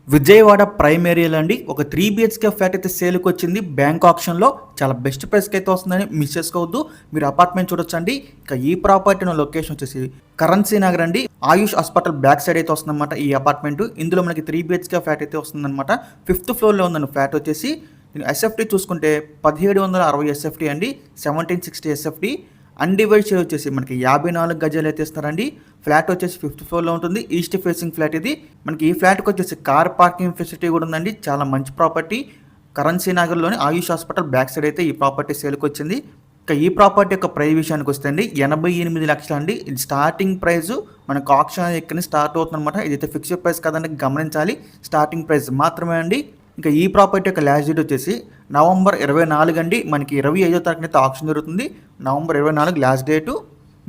Vijayawada prime ఏరియాలో అండి ఒక 3 బిహెచ్కే ఫ్లాట్ అయితే సేల్కి వచ్చింది. బ్యాంక్ ఆప్షన్లో చాలా బెస్ట్ ప్రైస్కి అయితే వస్తుందని మిస్ చేసుకోవద్దు. మీరు అపార్ట్మెంట్ చూడొచ్చండి. ఇక ఈ ప్రాపర్టీ లొకేషన్ వచ్చేసి కరెన్సీ నగర్ అండి. ఆయుష్ హాస్పిటల్ బ్యాక్ సైడ్ అయితే వస్తుందన్నమాట ఈ అపార్ట్మెంట్. ఇందులో మనకి 3 బిహెచ్కే ఫ్లాట్ అయితే వస్తుందన్నమాట. 5th ఫ్లోర్లో ఉందండి ఫ్లాట్ వచ్చేసి. ఎస్ఎఫ్టీ చూసుకుంటే 1760 ఎస్ఎఫ్టీ అండి, 1760 ఎస్ఎఫ్టీ. అన్డివైడ్ షేర్ వచ్చేసి మనకి 54 గజాలు అయితే ఇస్తారండి. ఫ్లాట్ వచ్చేసి 5th ఫ్లోర్లో ఉంటుంది. ఈస్ట్ ఫేసింగ్ ఫ్లాట్ ఇది. మనకి ఈ ఫ్లాట్కి వచ్చేసి కార్ పార్కింగ్ ఫెసిలిటీ కూడా ఉందండి. చాలా మంచి ప్రాపర్టీ. కరెన్సీ నగర్లోని ఆయుష్ హాస్పిటల్ బ్యాక్ సైడ్ అయితే ఈ ప్రాపర్టీ సేల్కి వచ్చింది. ఇక ఈ ప్రాపర్టీ యొక్క ప్రైస్ విషయానికి వస్తే అండి 88 లక్షలు అండి. ఇది స్టార్టింగ్ ప్రైస్. మనకు ఆప్షన్ ఎక్కడి స్టార్ట్ అవుతుందన్నమాట. ఇదైతే ఫిక్స్డ్ ప్రైస్ కదండి, గమనించాలి. స్టార్టింగ్ ప్రైస్ మాత్రమే అండి. ఇంకా ఈ ప్రాపర్టీ యొక్క లాస్ట్ డేట్ వచ్చేసి నవంబర్ 24 అండి. మనకి 25వ తారీఖున అయితే ఆప్షన్ జరుగుతుంది. November 24 last date.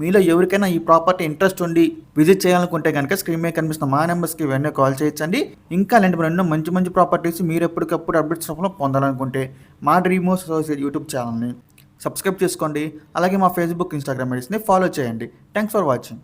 మీలో ఎవరికైనా ఈ ప్రాపర్టీ ఇంట్రెస్ట్ ఉండి విజిట్ చేయాలనుకుంటే కనుక స్క్రీన్ మీద కనిపిస్తున్న మా నెంబర్స్కి వెంటనే కాల్ చేయొచ్చండి. ఇంకా అలాంటి ఎన్నో మంచి మంచి ప్రాపర్టీస్ మీరు ఎప్పటికప్పుడు అప్డేట్స్ రూపంలో పొందాలనుకుంటే మా డ్రీమ్ హౌస్ అసోసియేట్ యూట్యూబ్ ఛానల్ని సబ్స్క్రైబ్ చేసుకోండి. అలాగే మా ఫేస్బుక్, ఇన్స్టాగ్రామ్ ఐడీస్ని ఫాలో చేయండి. Thanks for watching.